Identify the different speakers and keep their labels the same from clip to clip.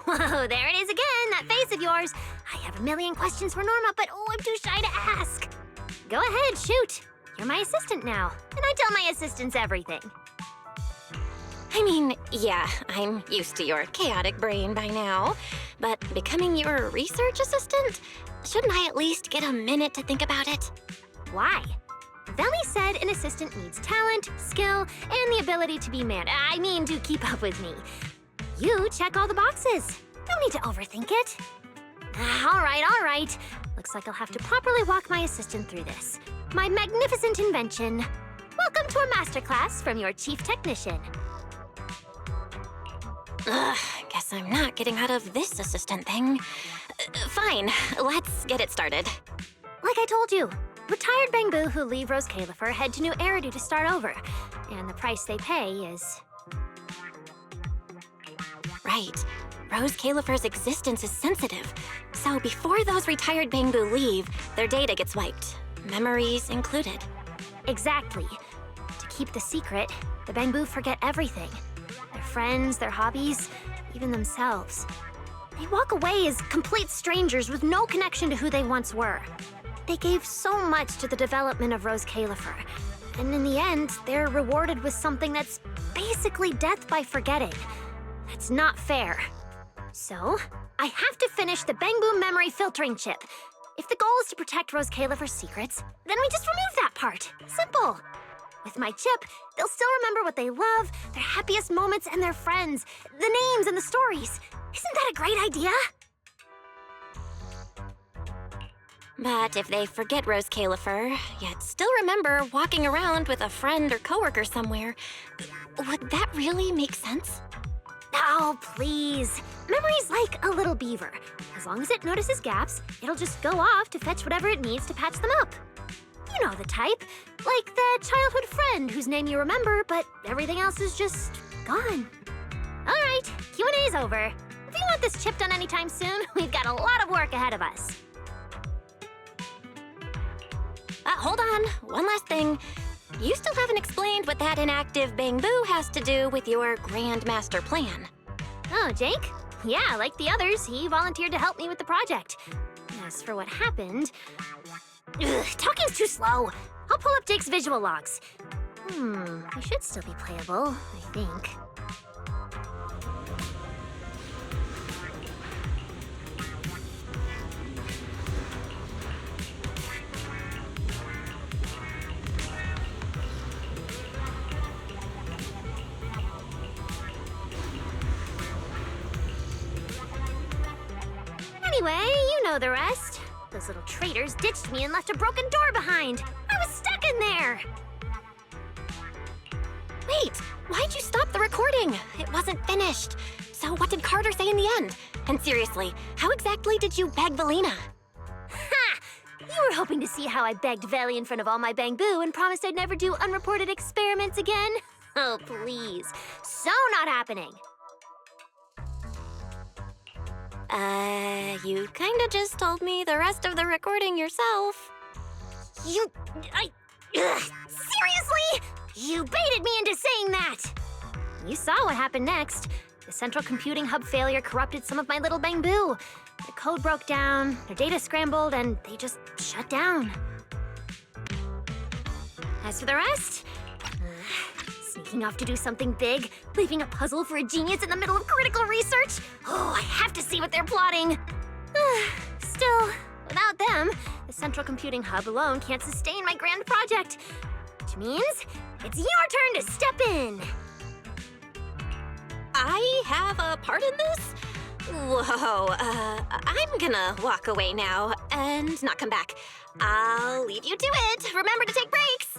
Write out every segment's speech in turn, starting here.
Speaker 1: Whoa, there it is again, that face of yours. I have a million questions for Norma, but I'm too shy to ask. Go ahead, shoot. You're my assistant now, and I tell my assistants everything.
Speaker 2: I mean, yeah, I'm used to your chaotic brain by now, but becoming your research assistant? Shouldn't I at least get a minute to think about it?
Speaker 1: Why? Veli said an assistant needs talent, skill, and the ability to be to keep up with me. You check all the boxes. Don't need to overthink it. All right. Looks like I'll have to properly walk my assistant through this. My magnificent invention. Welcome to a masterclass from your chief technician.
Speaker 2: Guess I'm not getting out of this assistant thing. Fine, let's get it started.
Speaker 1: Like I told you, retired Bangboo who leave Rose Califer head to New Eridu to start over. And the price they pay is...
Speaker 2: Right. Rose Califer's existence is sensitive. So before those retired Bangboo leave, their data gets wiped. Memories included.
Speaker 1: Exactly. To keep the secret, the Bangboo forget everything. Their friends, their hobbies, even themselves. They walk away as complete strangers with no connection to who they once were. They gave so much to the development of Rose Califer, and in the end, they're rewarded with something that's basically death by forgetting. That's not fair. So, I have to finish the Bangboo memory filtering chip. If the goal is to protect Rose Califer's secrets, then we just remove that part. Simple. With my chip, they'll still remember what they love, their happiest moments, and their friends, the names and the stories. Isn't that a great idea?
Speaker 2: But if they forget Rose Califer, yet still remember walking around with a friend or coworker somewhere, would that really make sense?
Speaker 1: Oh, please. Memory's like a little beaver. As long as it notices gaps, it'll just go off to fetch whatever it needs to patch them up. You know the type. Like the childhood friend whose name you remember, but everything else is just gone. All right, Q&A's over. If you want this chip done anytime soon, we've got a lot of work ahead of us.
Speaker 2: Hold on, one last thing. You still haven't explained what that inactive Bangboo has to do with your grand master plan.
Speaker 1: Oh, Jake? Yeah, like the others, he volunteered to help me with the project. As for what happened... talking's too slow. I'll pull up Jake's visual logs. He should still be playable, I think. Anyway, you know the rest. Those little traitors ditched me and left a broken door behind. I was stuck in there.
Speaker 2: Wait, why'd you stop the recording? It wasn't finished. So what did Carter say in the end? And seriously, how exactly did you beg Valina?
Speaker 1: Ha! You were hoping to see how I begged Veli in front of all my Bangboo and promised I'd never do unreported experiments again? Oh, please. So not happening.
Speaker 2: You kinda just told me the rest of the recording yourself.
Speaker 1: Seriously? You baited me into saying that! You saw what happened next. The central computing hub failure corrupted some of my little Bangboo. Their code broke down, their data scrambled, and they just shut down. As for the rest, sneaking off to do something big, leaving a puzzle for a genius in the middle of critical research. Oh, I have to see what they're plotting. Still, without them, the central computing hub alone can't sustain my grand project. Which means it's your turn to step in.
Speaker 2: I have a part in this? Whoa, I'm gonna walk away now and not come back. I'll leave you to it. Remember to take breaks.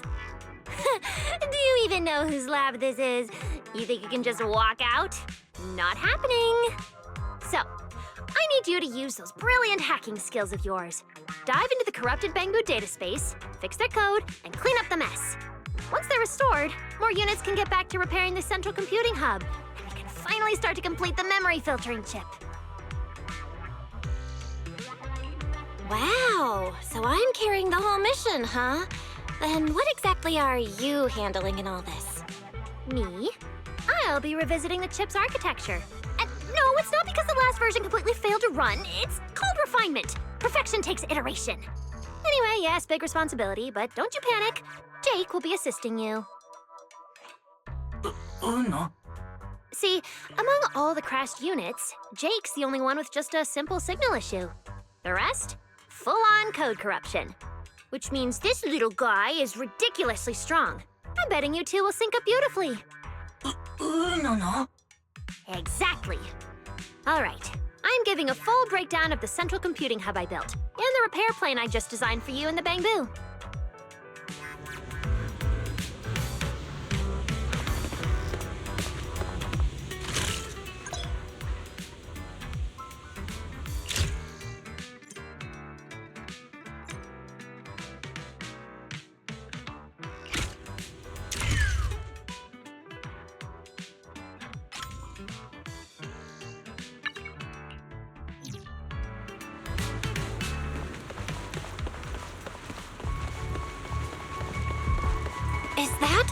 Speaker 1: Do you even know whose lab this is? You think you can just walk out? Not happening. So, I need you to use those brilliant hacking skills of yours. Dive into the corrupted Bangboo data space, fix their code, and clean up the mess. Once they're restored, more units can get back to repairing the central computing hub, and we can finally start to complete the memory filtering chip.
Speaker 2: Wow, so I'm carrying the whole mission, huh? Then what exactly are you handling in all this?
Speaker 1: Me? I'll be revisiting the chip's architecture. And No, it's not because the last version completely failed to run. It's called refinement. Perfection takes iteration. Anyway, yes, big responsibility, but don't you panic. Jake will be assisting you.
Speaker 3: No.
Speaker 1: See, among all the crashed units, Jake's the only one with just a simple signal issue. The rest? Full-on code corruption. Which means this little guy is ridiculously strong. I'm betting you two will sync up beautifully.
Speaker 3: No.
Speaker 1: Exactly. All right, I'm giving a full breakdown of the central computing hub I built, and the repair plane I just designed for you in the Bangboo.
Speaker 2: Is that?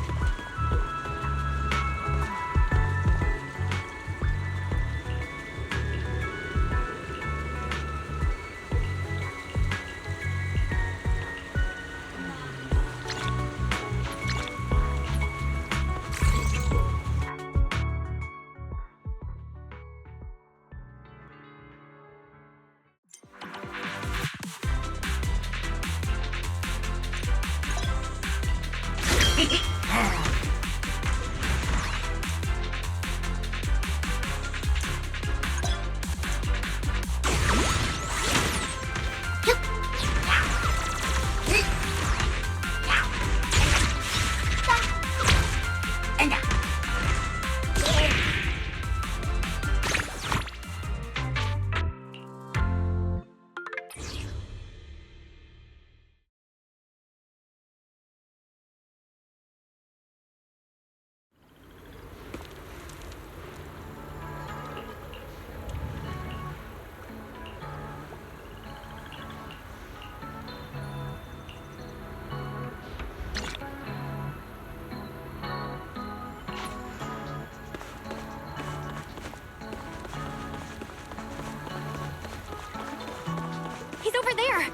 Speaker 1: He's over there!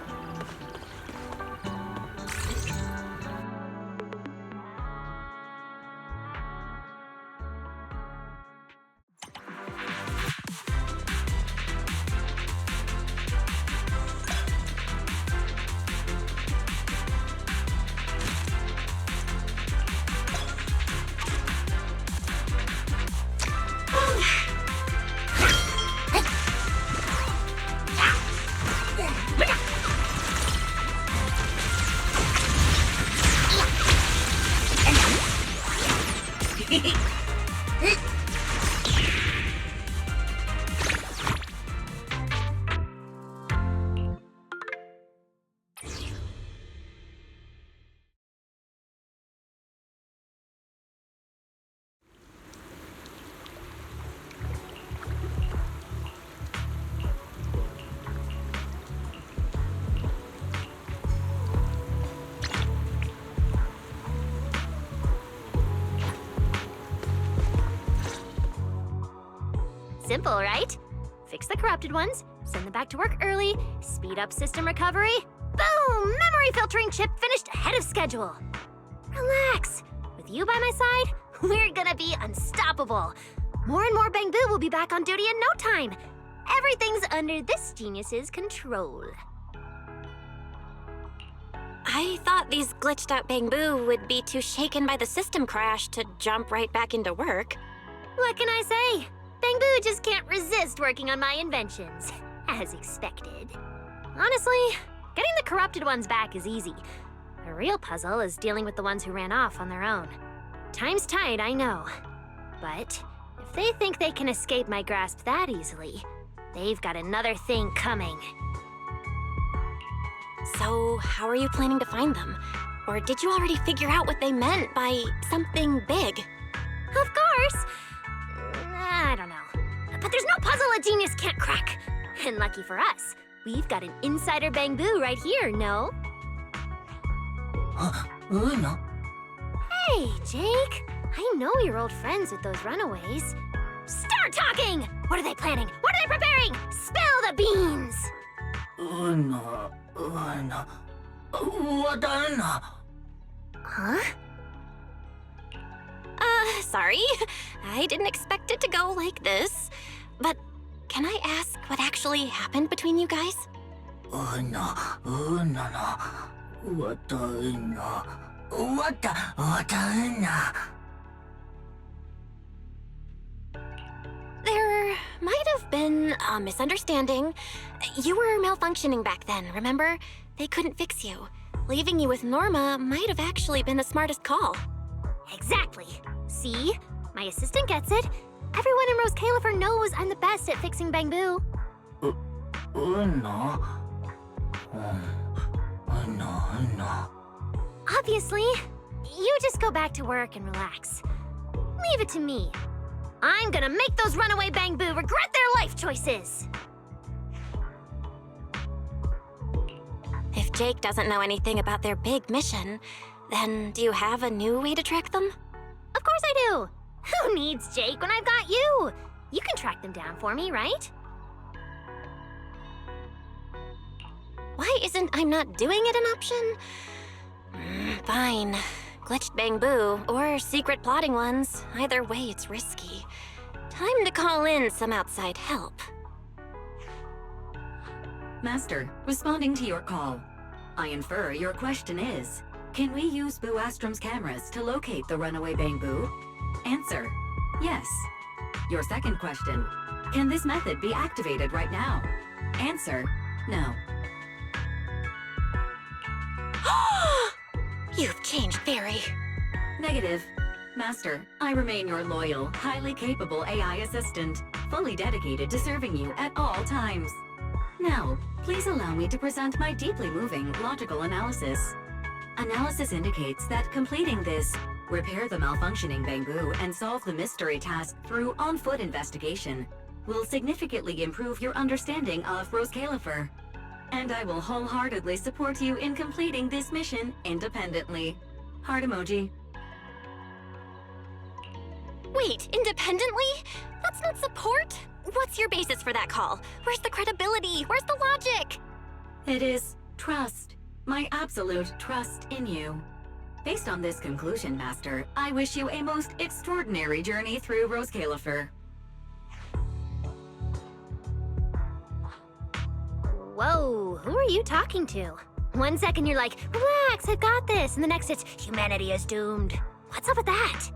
Speaker 1: Simple, right? Fix the corrupted ones, send them back to work early, speed up system recovery. Boom! Memory filtering chip finished ahead of schedule. Relax. With you by my side, we're gonna be unstoppable. More and more Bangboo will be back on duty in no time. Everything's under this genius's control.
Speaker 2: I thought these glitched out Bangboo would be too shaken by the system crash to jump right back into work.
Speaker 1: What can I say? Bangboo just can't resist working on my inventions, as expected. Honestly, getting the corrupted ones back is easy. The real puzzle is dealing with the ones who ran off on their own. Time's tight, I know. But if they think they can escape my grasp that easily, they've got another thing coming.
Speaker 2: So, how are you planning to find them? Or did you already figure out what they meant by something big?
Speaker 1: Of course! I don't know. But there's no puzzle a genius can't crack. And lucky for us, we've got an insider Bangboo right here, no?
Speaker 3: No.
Speaker 1: Hey, Jake. I know you're old friends with those runaways. Stop! Start talking! What are they planning? What are they preparing? Spill the beans! Huh?
Speaker 2: Sorry. I didn't expect it to go like this. But can I ask what actually happened between you guys? There might have been a misunderstanding. You were malfunctioning back then, remember? They couldn't fix you. Leaving you with Norma might have actually been the smartest call.
Speaker 1: Exactly. See? My assistant gets it. Everyone in Rose Califer knows I'm the best at fixing Bangboo. Obviously. You just go back to work and relax. Leave it to me. I'm gonna make those runaway Bangboo regret their life choices!
Speaker 2: If Jake doesn't know anything about their big mission, then do you have a new way to track them?
Speaker 1: Of course I do! Who needs Jake when I've got you? You can track them down for me, right?
Speaker 2: Why isn't I'm not doing it an option? Fine. Glitched Bangboo, or secret plotting ones. Either way, it's risky. Time to call in some outside help.
Speaker 4: Master, responding to your call. I infer your question is, can we use Boo Astrum's cameras to locate the runaway Bangboo? Answer, yes. Your second question, can this method be activated right now? Answer, no.
Speaker 2: You've changed, Fairy.
Speaker 4: Negative. Master, I remain your loyal, highly capable AI assistant, fully dedicated to serving you at all times. Now, please allow me to present my deeply moving, logical analysis. Analysis indicates that completing this, repair the malfunctioning Bangboo and solve the mystery task through on-foot investigation, will significantly improve your understanding of Rose Califer. And I will wholeheartedly support you in completing this mission independently. Heart emoji.
Speaker 2: Wait, independently? That's not support? What's your basis for that call? Where's the credibility? Where's the logic?
Speaker 4: It is trust. My absolute trust in you. Based on this conclusion, Master, I wish you a most extraordinary journey through Rose Califer.
Speaker 1: Whoa, who are you talking to? One second you're like, relax, I've got this, and the next it's, humanity is doomed. What's up with that?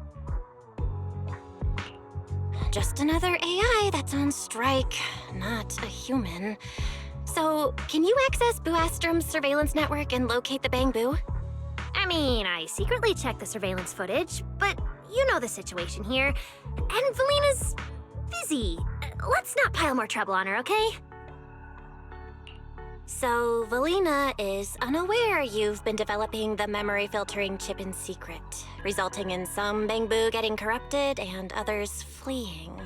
Speaker 2: Just another AI that's on strike, not a human. So, can you access Boo Astrum's surveillance network and locate the Bangboo?
Speaker 1: I mean, I secretly checked the surveillance footage, but you know the situation here. And Valina's busy. Let's not pile more trouble on her, okay?
Speaker 2: So, Valina is unaware you've been developing the memory filtering chip in secret, resulting in some Bangboo getting corrupted and others fleeing.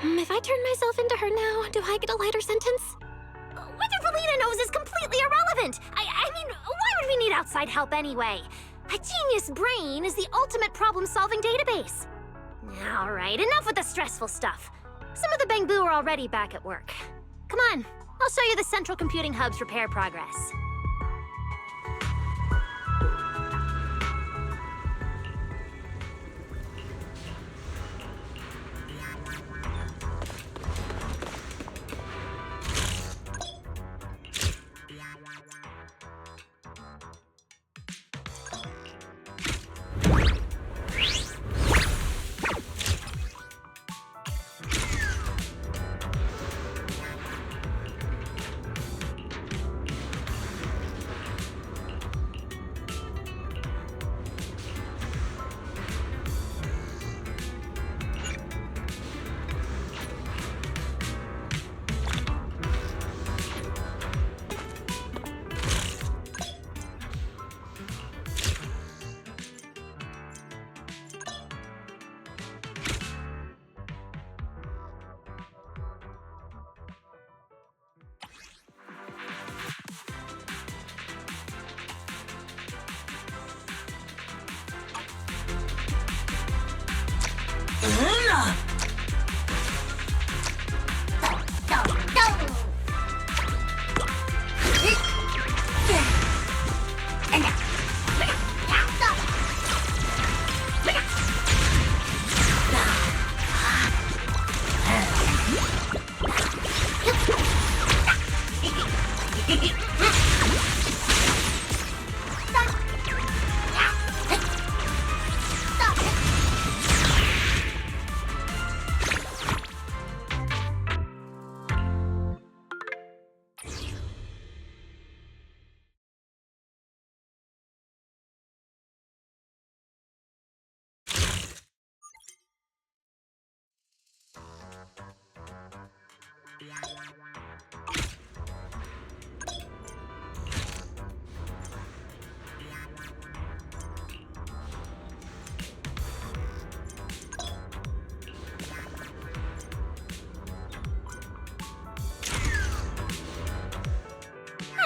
Speaker 2: If I turn myself into her now, do I get a lighter sentence?
Speaker 1: Whether Valina knows is completely irrelevant. I mean, why would we need outside help anyway? A genius brain is the ultimate problem-solving database. All right, enough with the stressful stuff. Some of the Bangboo are already back at work. Come on. I'll show you the Central Computing Hub's repair progress.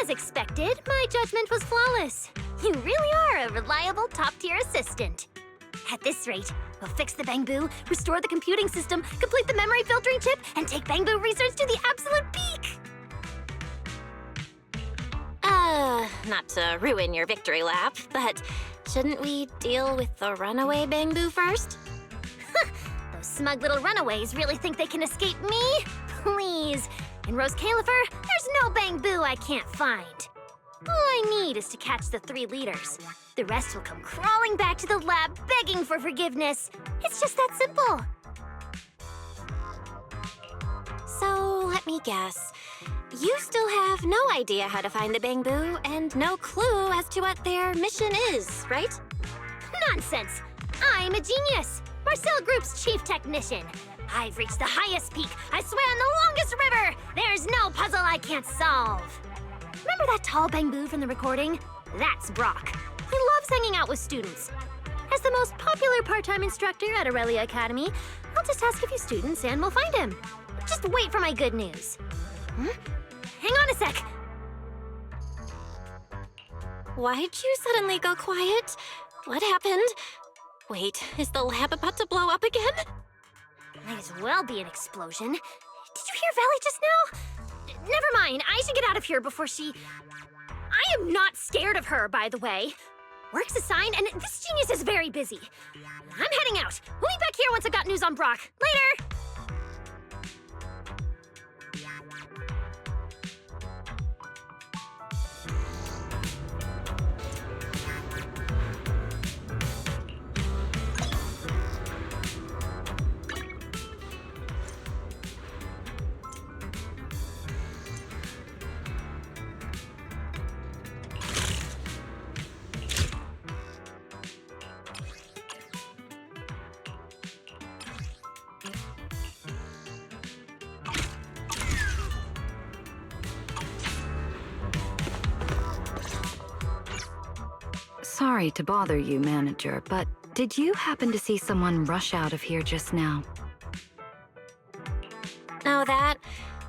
Speaker 1: As expected, my judgment was flawless. You really are a reliable top-tier assistant. At this rate, we'll fix the Bangboo, restore the computing system, complete the memory filtering chip, and take Bangboo research to the absolute peak!
Speaker 2: Not to ruin your victory lap, but shouldn't we deal with the runaway Bangboo first?
Speaker 1: Those smug little runaways really think they can escape me? Please. In Rose Califer, there's no Bangboo I can't find. All I need is to catch the 3 leaders. The rest will come crawling back to the lab begging for forgiveness. It's just that simple.
Speaker 2: So, let me guess. You still have no idea how to find the Bangboo and no clue as to what their mission is, right?
Speaker 1: Nonsense! I'm a genius! Marcel Group's chief technician. I've reached the highest peak. I swam the longest river. There's no puzzle I can't solve. Remember that tall Bangboo from the recording? That's Brock. He loves hanging out with students. As the most popular part-time instructor at Aurelia Academy, I'll just ask a few students and we'll find him. Just wait for my good news. Hang on a sec.
Speaker 2: Why'd you suddenly go quiet? What happened? Wait, is the lab about to blow up again?
Speaker 1: Might as well be an explosion. Did you hear Valley just now? Never mind, I should get out of here before she... I am not scared of her, by the way. Work's assigned, and this genius is very busy. I'm heading out. We'll be back here once I've got news on Brock. Later!
Speaker 5: Sorry to bother you, Manager, but did you happen to see someone rush out of here just now?
Speaker 2: Oh, that?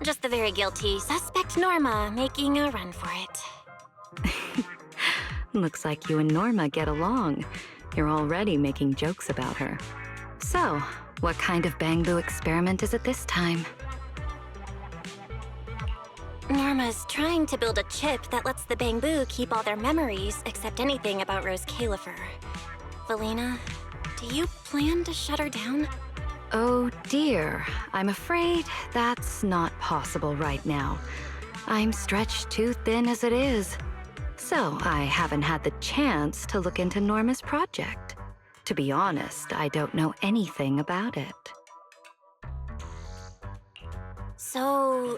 Speaker 2: Just the very guilty suspect Norma making a run for it.
Speaker 5: Looks like you and Norma get along. You're already making jokes about her. So, what kind of Bangboo experiment is it this time?
Speaker 2: Norma's trying to build a chip that lets the Bangboo keep all their memories except anything about Rose Califer. Valina, do you plan to shut her down?
Speaker 5: Oh dear, I'm afraid that's not possible right now. I'm stretched too thin as it is. So I haven't had the chance to look into Norma's project. To be honest, I don't know anything about it.
Speaker 2: So,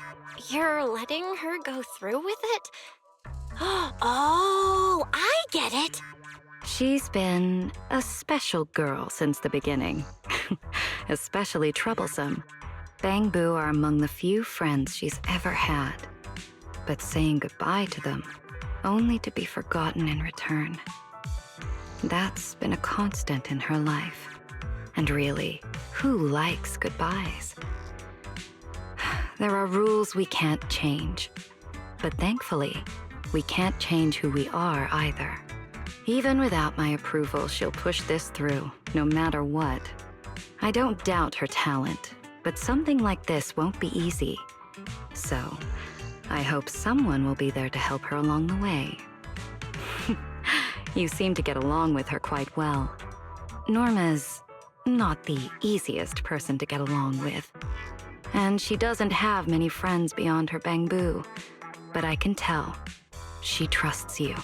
Speaker 2: you're letting her go through with it? Oh, I get it!
Speaker 5: She's been a special girl since the beginning. Especially troublesome. Bangboo are among the few friends she's ever had. But saying goodbye to them, only to be forgotten in return. That's been a constant in her life. And really, who likes goodbyes? There are rules we can't change. But thankfully, we can't change who we are either. Even without my approval, she'll push this through, no matter what. I don't doubt her talent, but something like this won't be easy. So, I hope someone will be there to help her along the way. You seem to get along with her quite well. Norma's not the easiest person to get along with. And she doesn't have many friends beyond her Bangboo. but I can tell. She trusts you.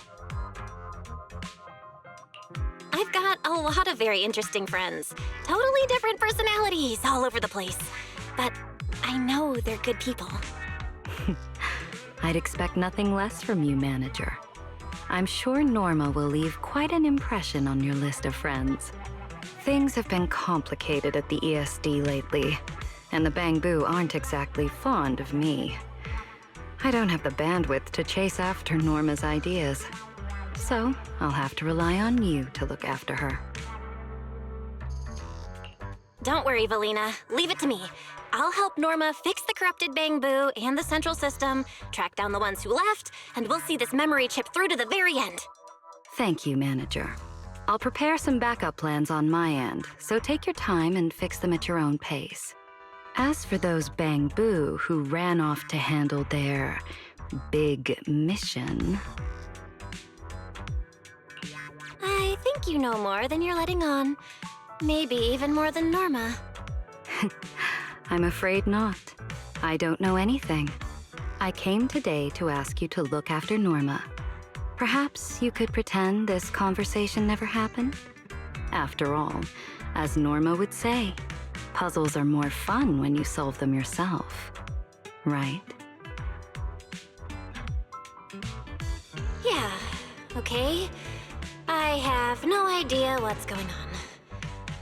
Speaker 2: I've got a lot of very interesting friends. Totally different personalities all over the place. But I know they're good people.
Speaker 5: I'd expect nothing less from you, manager. I'm sure Norma will leave quite an impression on your list of friends. Things have been complicated at the ESD lately, and the Bangboo aren't exactly fond of me. I don't have the bandwidth to chase after Norma's ideas, so I'll have to rely on you to look after her.
Speaker 2: Don't worry, Valina. Leave it to me. I'll help Norma fix the corrupted Bangboo and the central system, track down the ones who left, and we'll see this memory chip through to the very end.
Speaker 5: Thank you, manager. I'll prepare some backup plans on my end, so take your time and fix them at your own pace. As for those Bangboo who ran off to handle their big mission...
Speaker 2: I think you know more than you're letting on. Maybe even more than Norma.
Speaker 5: I'm afraid not. I don't know anything. I came today to ask you to look after Norma. Perhaps you could pretend this conversation never happened? After all, as Norma would say, puzzles are more fun when you solve them yourself. Right?
Speaker 2: Yeah, okay. I have no idea what's going on.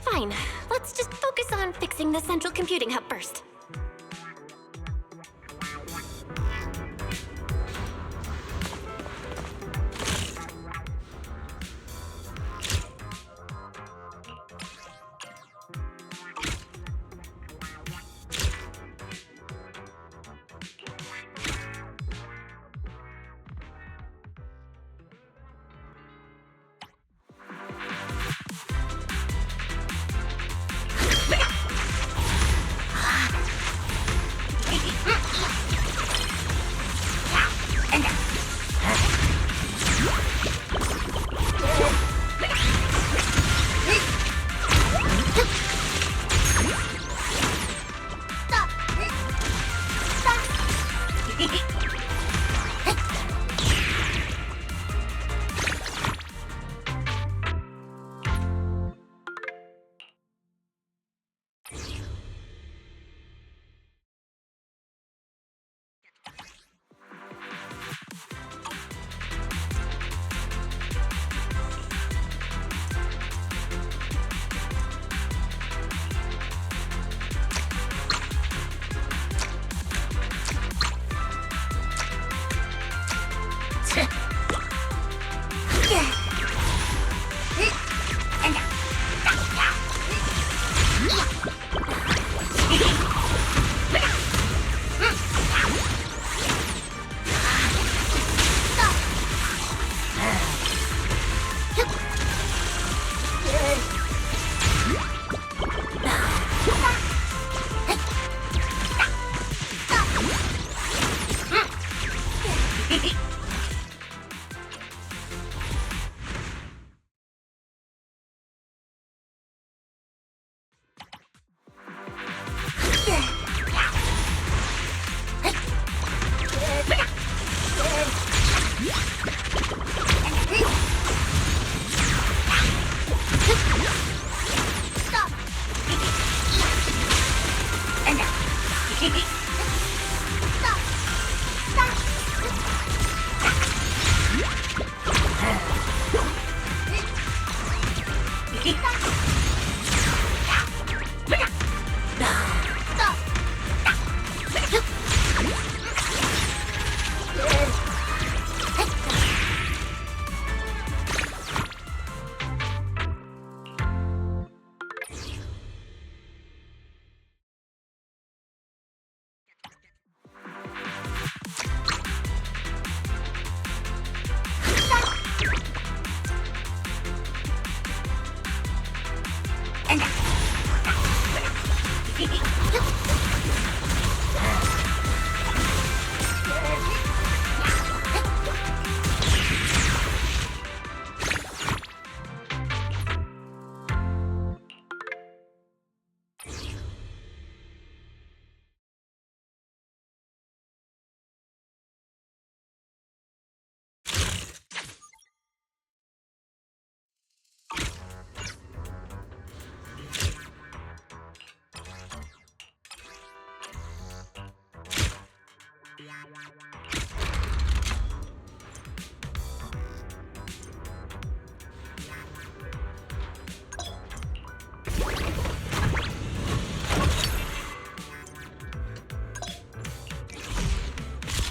Speaker 2: Fine, let's just focus on fixing the central computing hub first.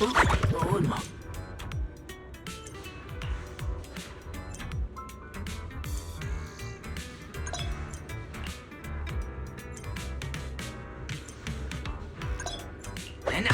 Speaker 3: Uno. Ven a-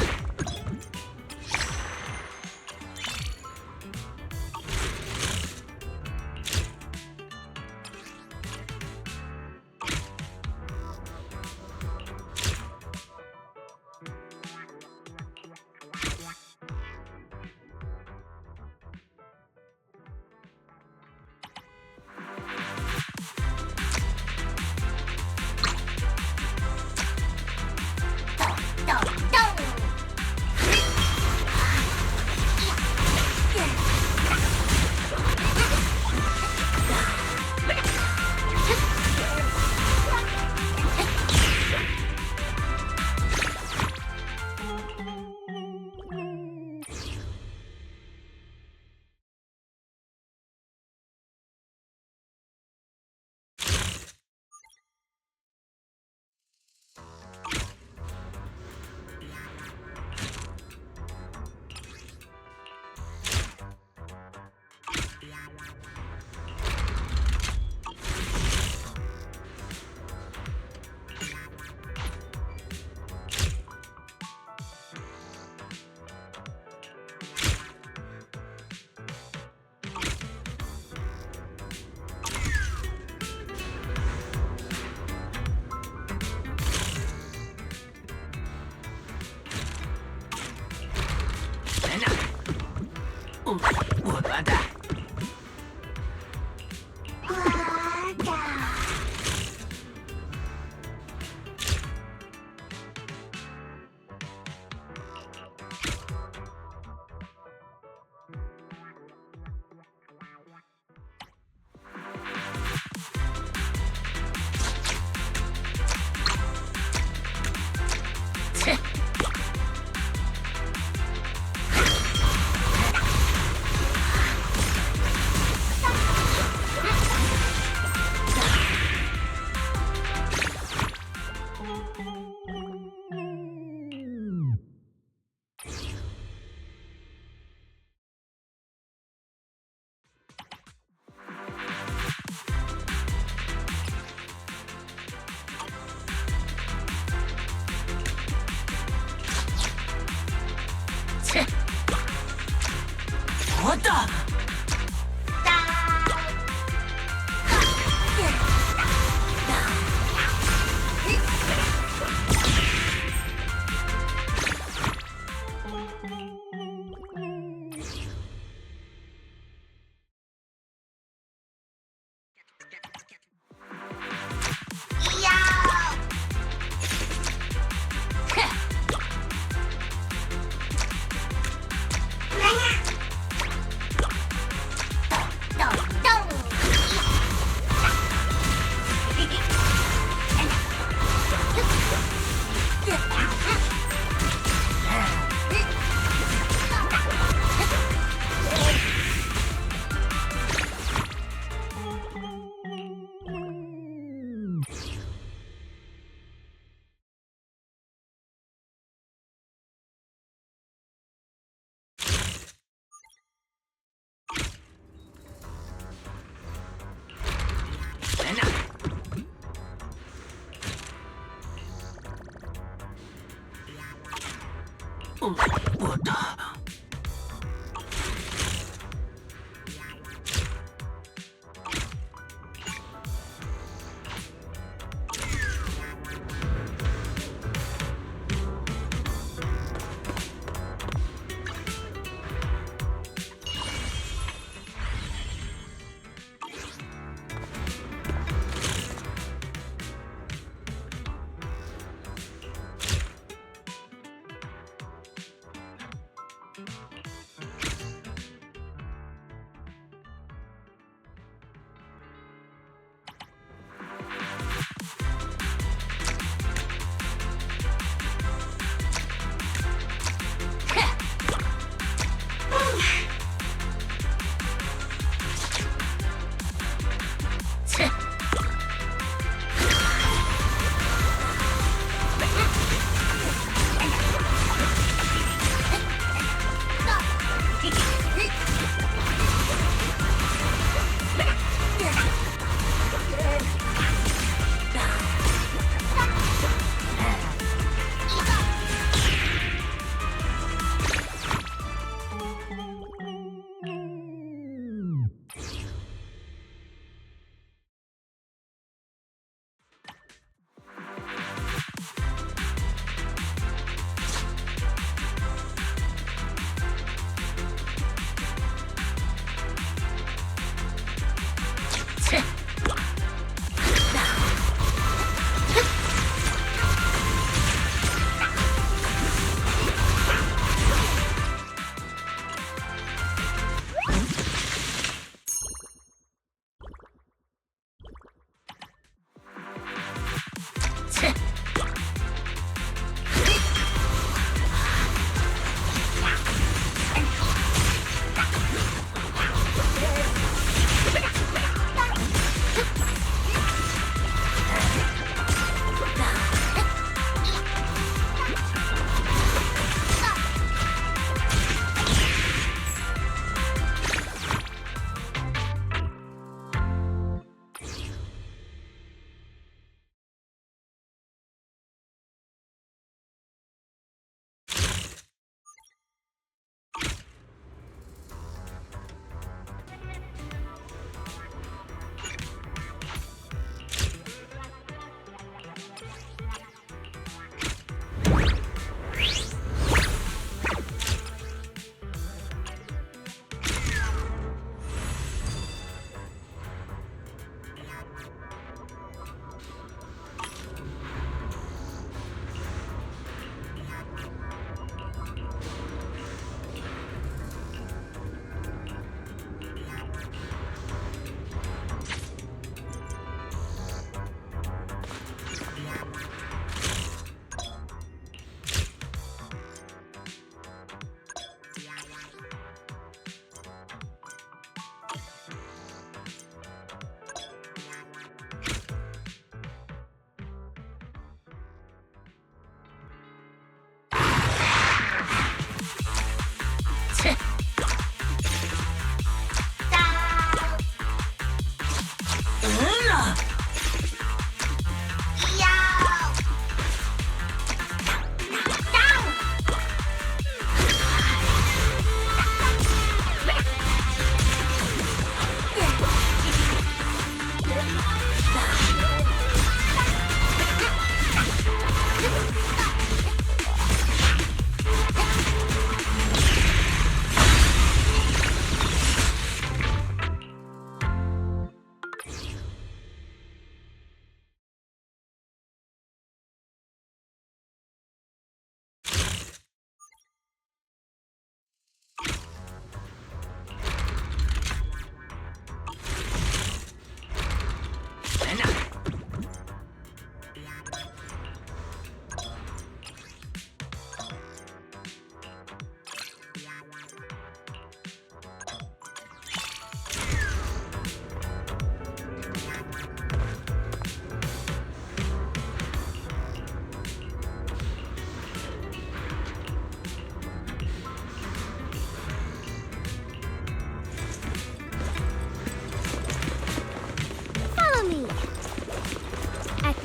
Speaker 3: ven a-我的蛋。切！切！我的！我的。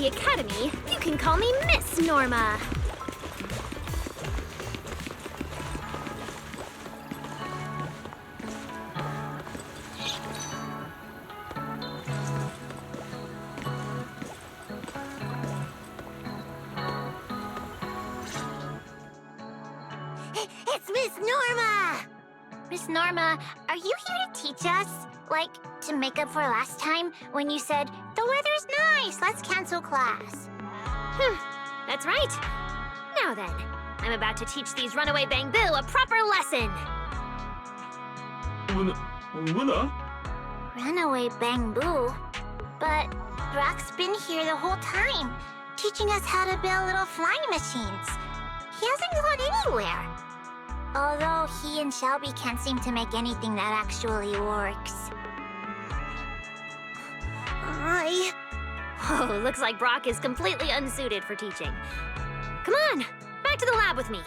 Speaker 1: the Academy, you can call me Miss Norma.
Speaker 6: It's Miss Norma! Miss Norma, are you here to teach us? Like, to make up for last time when you said, the weather's nice, let's cancel class.
Speaker 1: That's right. Now then, I'm about to teach these runaway Bangboo a proper lesson.
Speaker 6: Runaway Bangboo? But Brock's been here the whole time, teaching us how to build little flying machines. He hasn't gone anywhere. Although he and Shelby can't seem to make anything that actually works.
Speaker 1: Oh, looks like Brock is completely unsuited for teaching. Come on, back to the lab with me.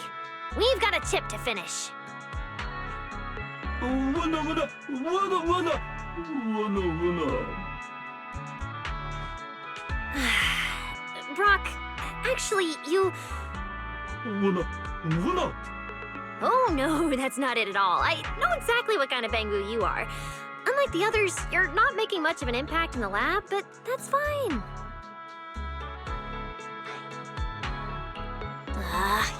Speaker 1: We've got a chip to finish. Brock, actually, you... Oh, no, that's not it at all. I know exactly what kind of Bangboo you are. Unlike the others, you're not making much of an impact in the lab, but that's fine.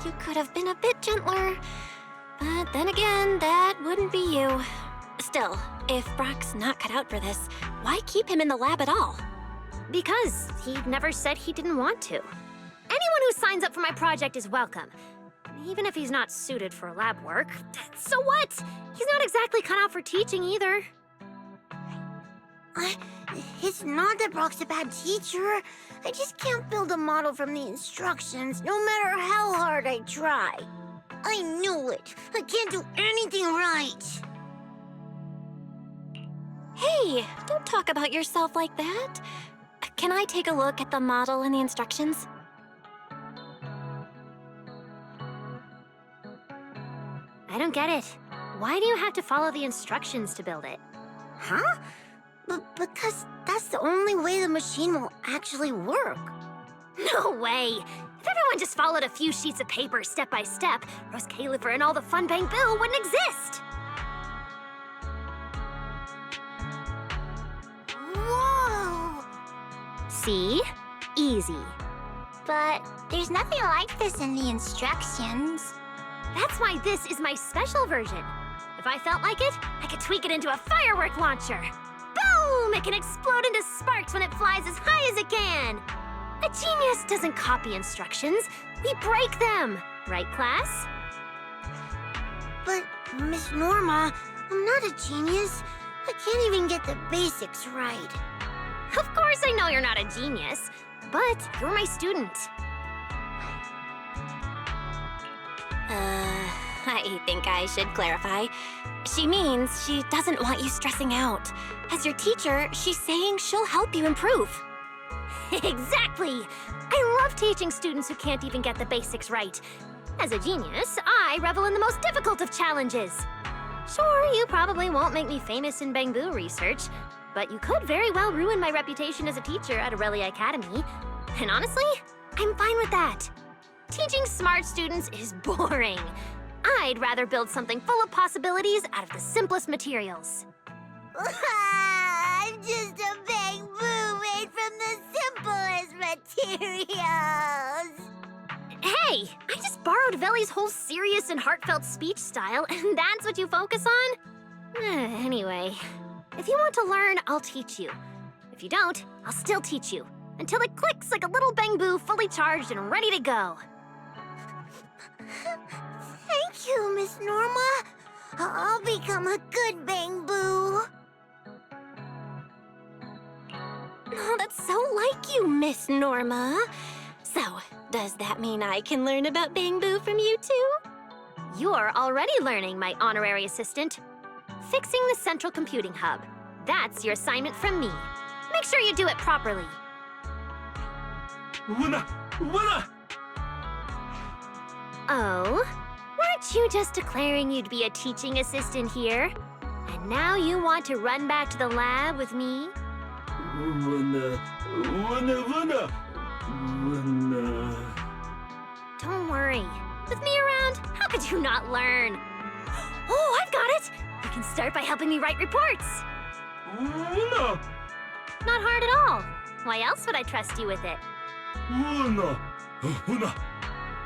Speaker 2: You could have been a bit gentler. But then again, that wouldn't be you. Still, if Brock's not cut out for this, why keep him in the lab at all?
Speaker 1: Because he never said he didn't want to. Anyone who signs up for my project is welcome. Even if he's not suited for lab work. So what? He's not exactly cut out for teaching either.
Speaker 6: It's not that Brock's a bad teacher. I just can't build a model from the instructions, no matter how hard I try. I knew it. I can't do anything right.
Speaker 2: Hey, don't talk about yourself like that. Can I take a look at the model and the instructions?
Speaker 1: I don't get it. Why do you have to follow the instructions to build it?
Speaker 6: Huh? Because that's the only way the machine will actually work.
Speaker 1: No way! If everyone just followed a few sheets of paper step by step, Rose Califer and all the fun Bangboo wouldn't exist!
Speaker 6: Whoa!
Speaker 1: See? Easy.
Speaker 6: But there's nothing like this in the instructions.
Speaker 1: That's why this is my special version. If I felt like it, I could tweak it into a firework launcher. Boom! It can explode into sparks when it flies as high as it can. A genius doesn't copy instructions. We break them. Right, class?
Speaker 6: But, Miss Norma, I'm not a genius. I can't even get the basics right.
Speaker 1: Of course I know you're not a genius, but you're my student.
Speaker 2: I think I should clarify. She means she doesn't want you stressing out. As your teacher, she's saying she'll help you improve.
Speaker 1: Exactly! I love teaching students who can't even get the basics right. As a genius, I revel in the most difficult of challenges. Sure, you probably won't make me famous in Bangboo research, but you could very well ruin my reputation as a teacher at Aurelia Academy. And honestly, I'm fine with that. Teaching smart students is boring. I'd rather build something full of possibilities out of the simplest materials.
Speaker 6: I'm just a Bangboo made from the simplest materials.
Speaker 1: Hey, I just borrowed Veli's whole serious and heartfelt speech style, and that's what you focus on? Anyway, if you want to learn, I'll teach you. If you don't, I'll still teach you, until it clicks like a little Bangboo fully charged and ready to go.
Speaker 6: Thank you, Miss Norma. I'll become a good Bangboo.
Speaker 2: Oh, that's so like you, Miss Norma. So, does that mean I can learn about Bangboo from you too?
Speaker 1: You're already learning, my honorary assistant. Fixing the central computing hub. That's your assignment from me. Make sure you do it properly. Oh? Weren't you just declaring you'd be a teaching assistant here? And now you want to run back to the lab with me? Don't worry. With me around, how could you not learn? Oh, I've got it! You can start by helping me write reports. Not hard at all. Why else would I trust you with it?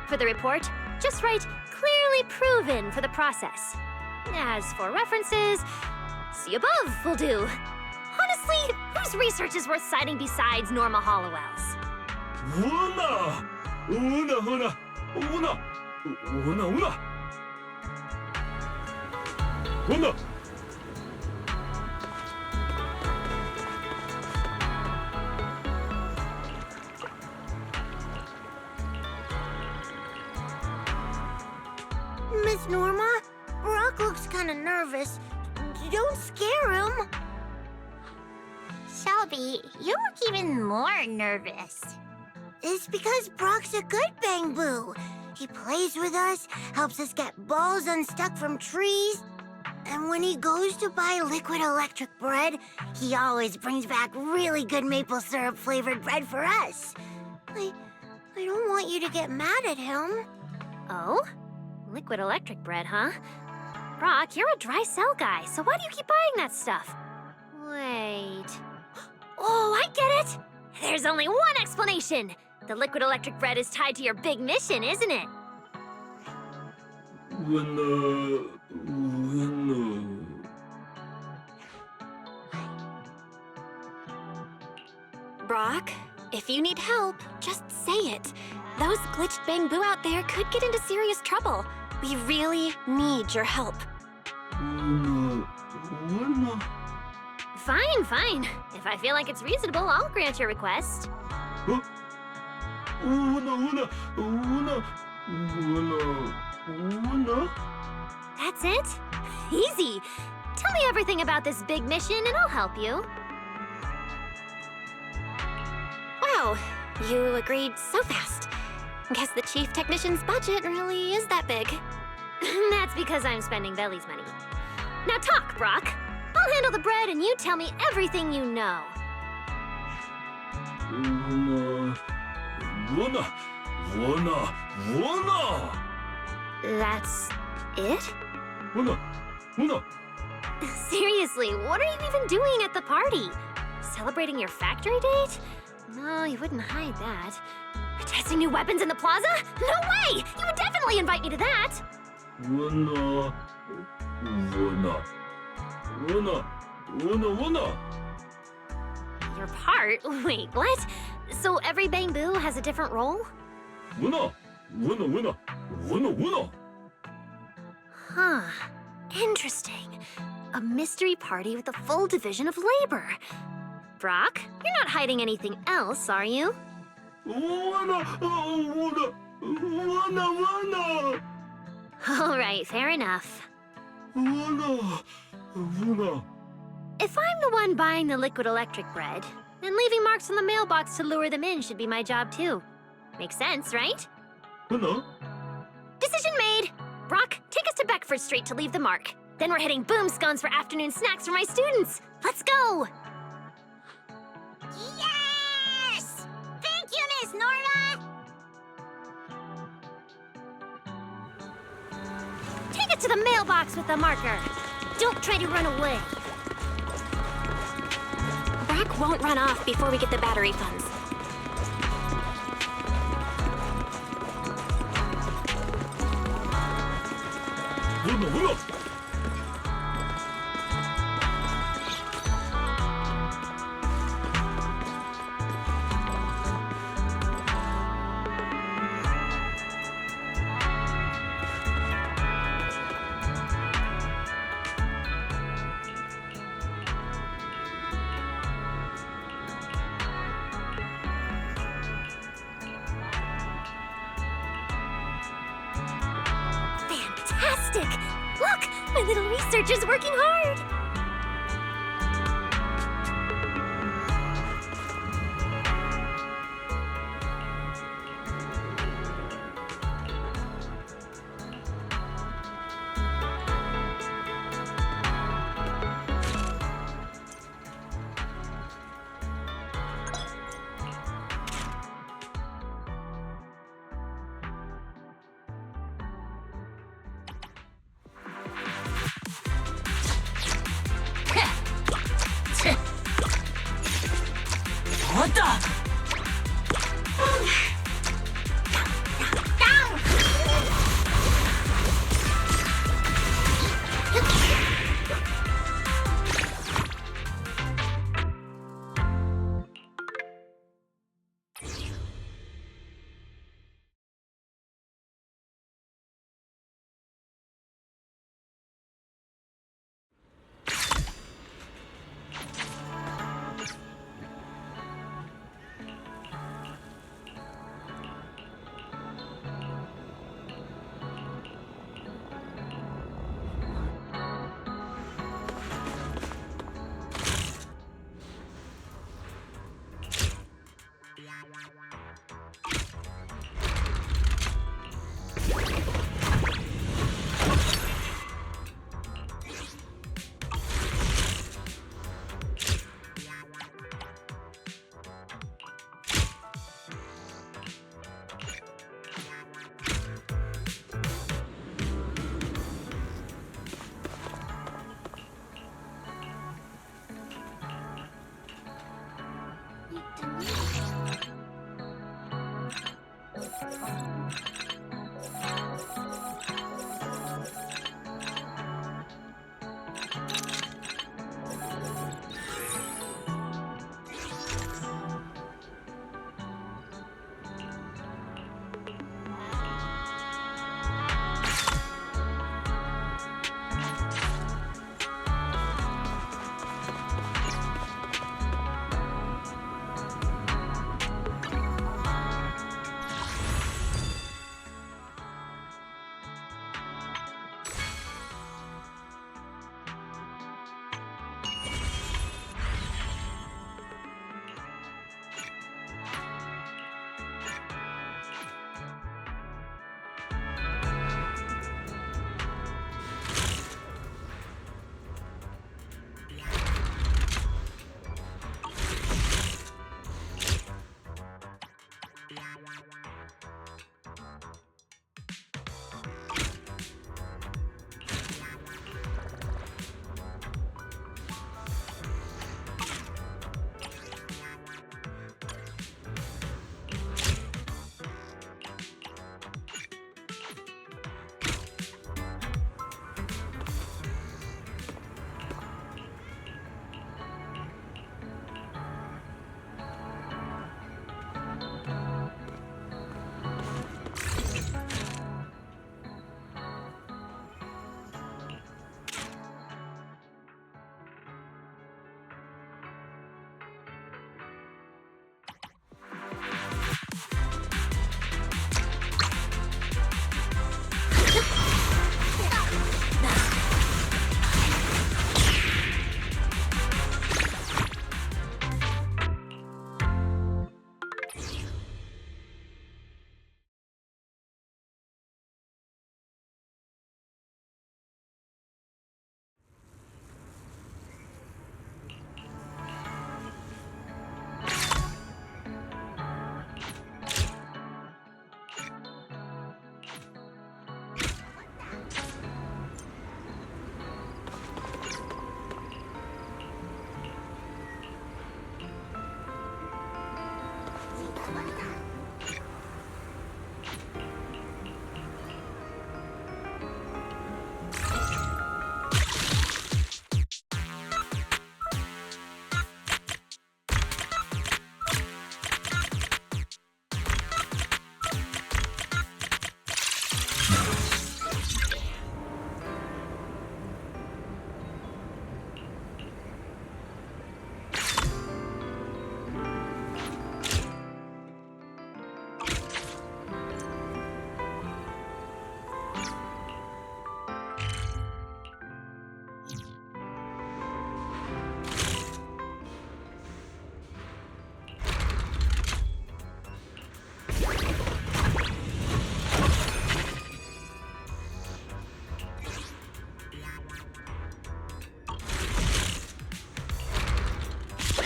Speaker 1: For the report, just write clearly proven for the process. As for references, see above will do. Honestly, whose research is worth citing besides Norma Hollowell's?
Speaker 6: Miss Norma, Brock looks kind of nervous. Don't scare him. Shelby, you look even more nervous. It's because Brock's a good Bangboo. He plays with us, helps us get balls unstuck from trees. And when he goes to buy liquid electric bread, he always brings back really good maple syrup flavored bread for us. I don't want you to get mad at him.
Speaker 1: Oh? Liquid electric bread, huh? Brock, you're a dry cell guy, so why do you keep buying that stuff? Wait. Oh, I get it! There's only one explanation! The liquid electric bread is tied to your big mission, isn't it?
Speaker 2: Brock, if you need help, just say it. Those glitched Bangboo out there could get into serious trouble. We really need your help.
Speaker 1: Fine, fine. If I feel like it's reasonable, I'll grant your request. That's it? Easy. Tell me everything about this big mission and I'll help you.
Speaker 2: Wow, you agreed so fast. Guess the chief technician's budget really is that big.
Speaker 1: That's because I'm spending Belly's money. Now talk, Brock. I'll handle the bread and you tell me everything you know. That's it? Seriously, what are you even doing at the party? Celebrating your factory date? No, you wouldn't hide that. Testing new weapons in the plaza? No way! You would definitely invite me to that! Your part? Wait, what? So every Bangboo has a different role? Huh. Interesting. A mystery party with a full division of labor. Brock, you're not hiding anything else, are you? All right, fair enough. If I'm the one buying the liquid electric bread, then leaving marks on the mailbox to lure them in should be my job too. Makes sense, right? Decision made! Brock, take us to Beckford Street to leave the mark. Then we're hitting Boom Scones for afternoon snacks for my students. Let's go!
Speaker 6: Yes! Thank you, Miss Norma!
Speaker 1: Take it to the mailbox with the marker. Don't try to run away.
Speaker 2: Brock won't run off before we get the battery funds.
Speaker 1: Fantastic! Look, my little researcher's working hard.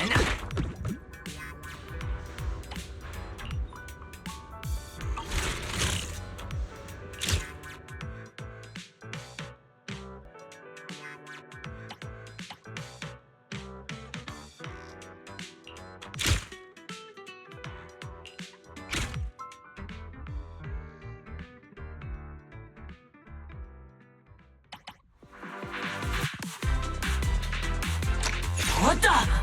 Speaker 3: 来呐！我的，呢？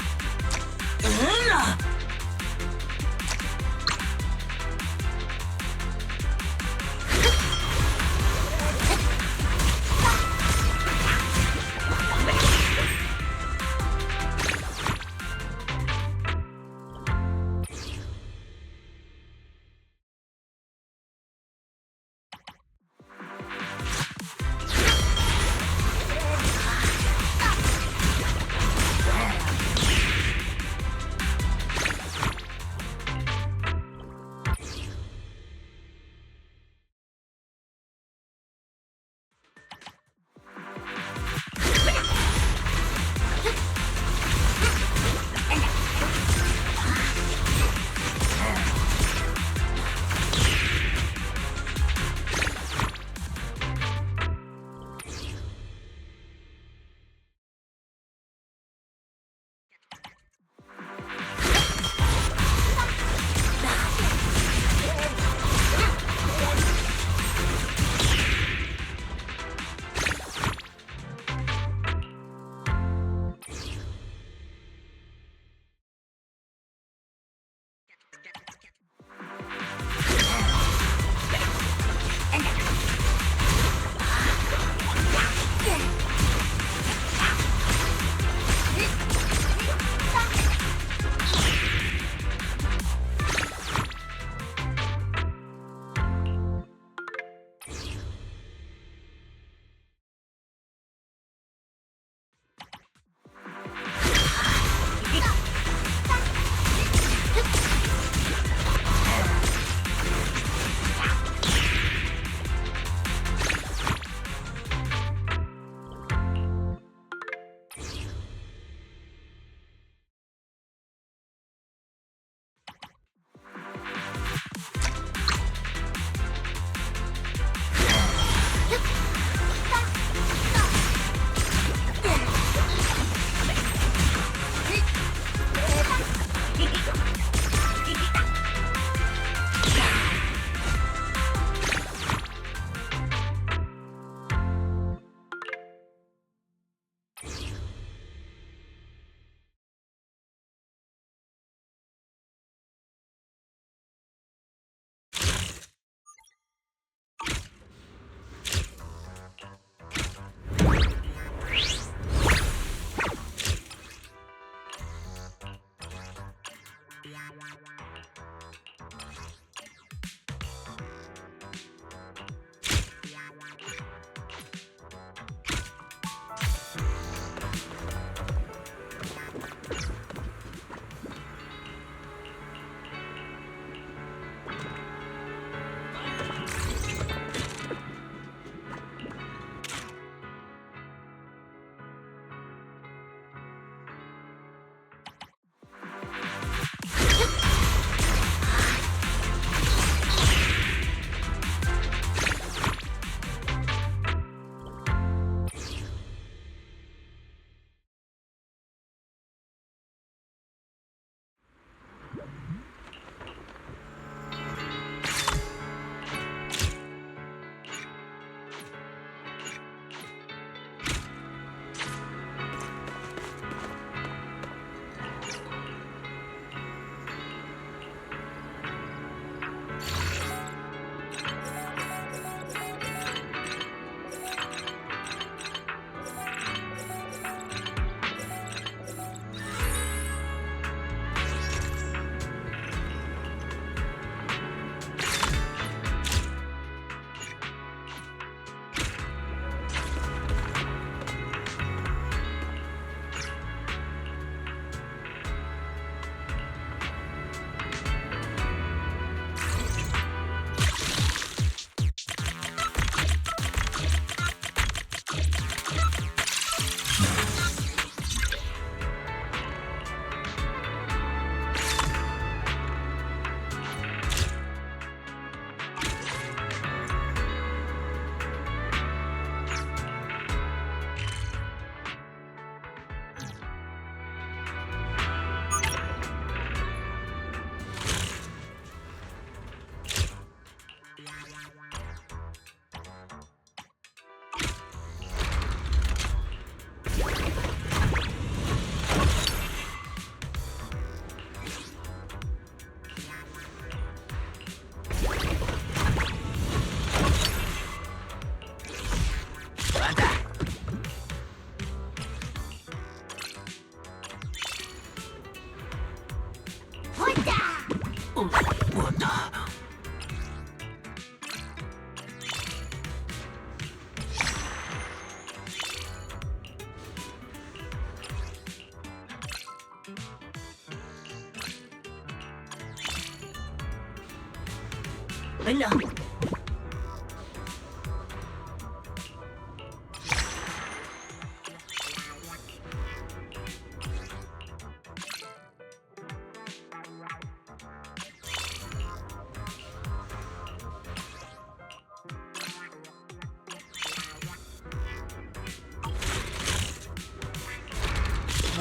Speaker 3: 일로.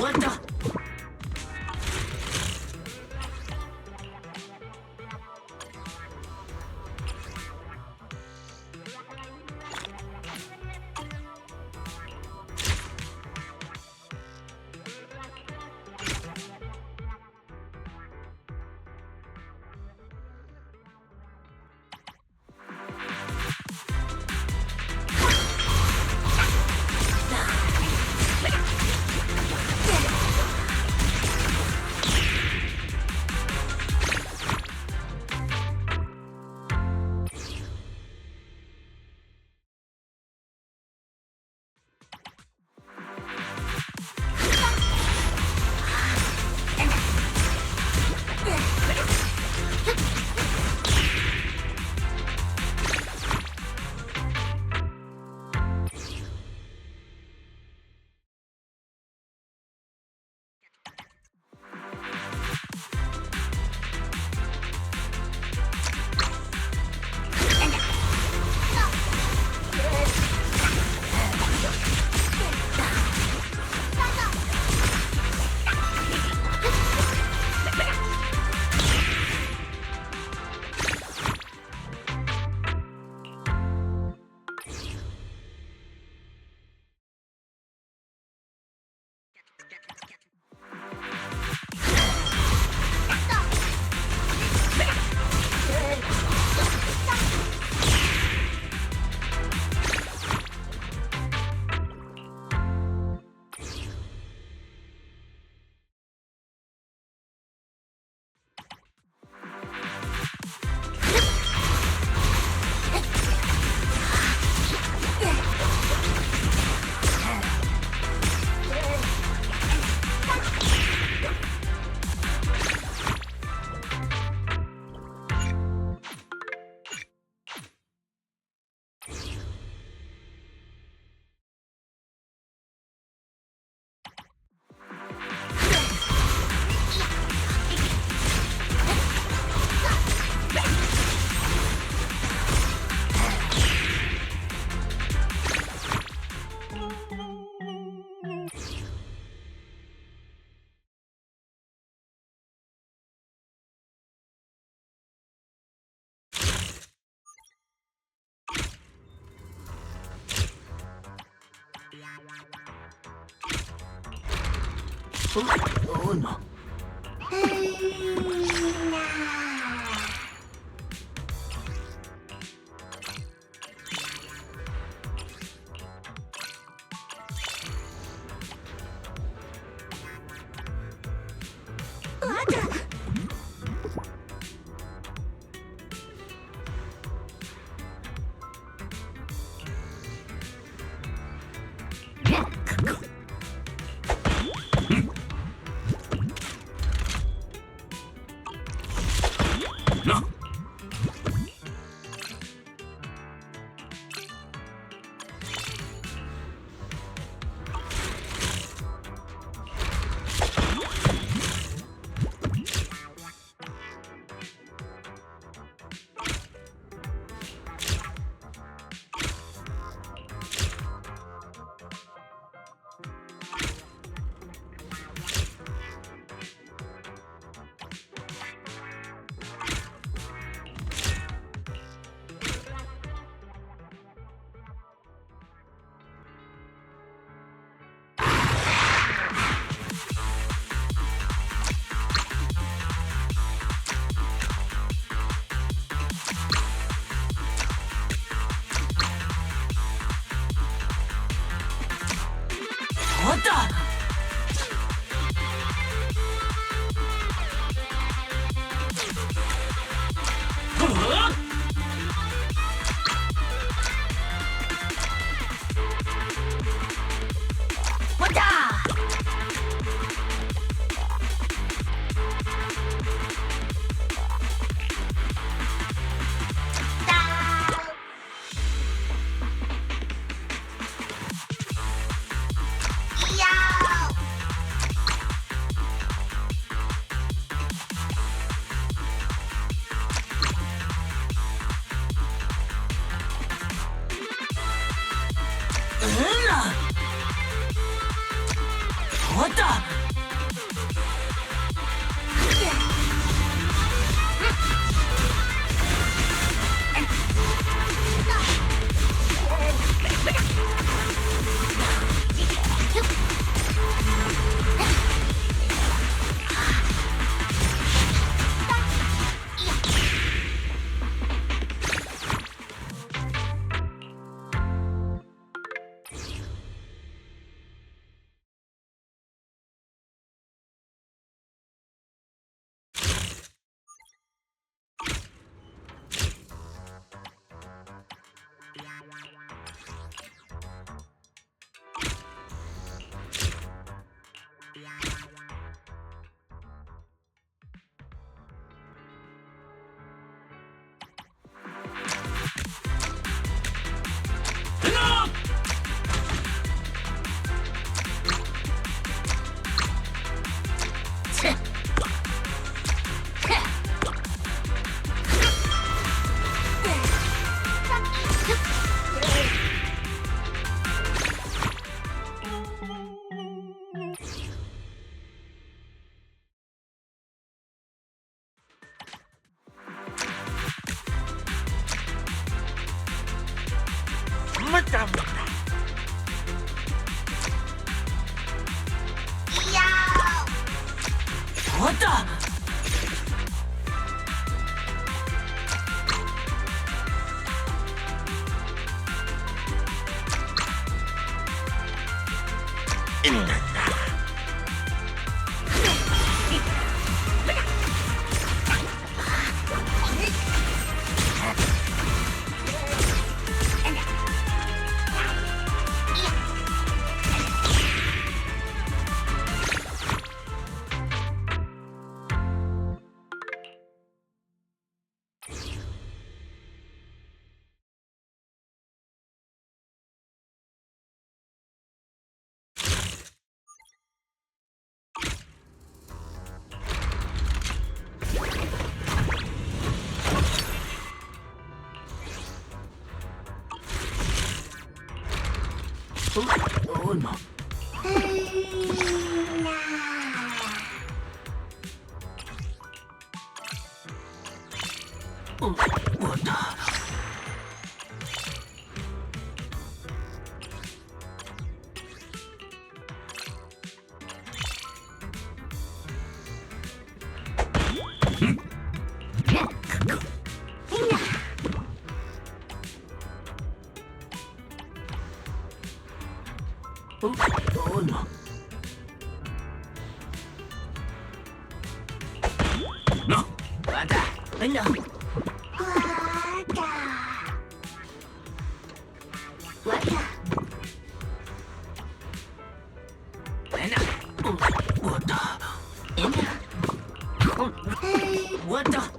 Speaker 3: 왔다. 너. 왔다! 왔다! 왔다! 맞다. 왔다. 너. 왔다. 너. 너. 왔다. 너.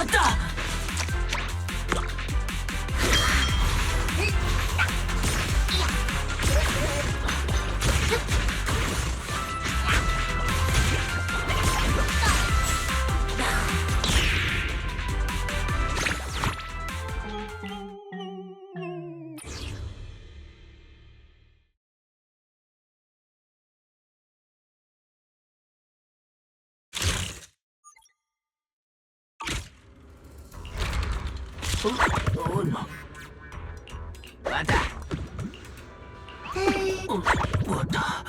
Speaker 3: 終わった。おうの。終わった。終わった。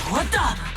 Speaker 3: 終わった。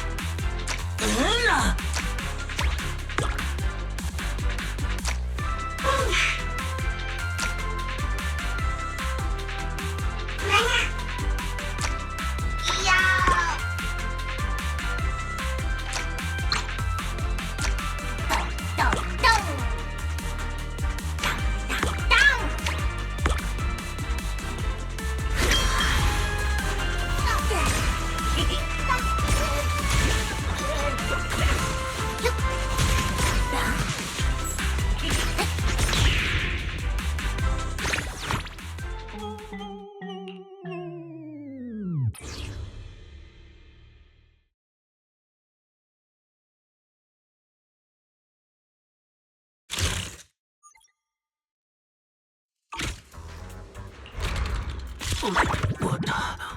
Speaker 3: 終わった。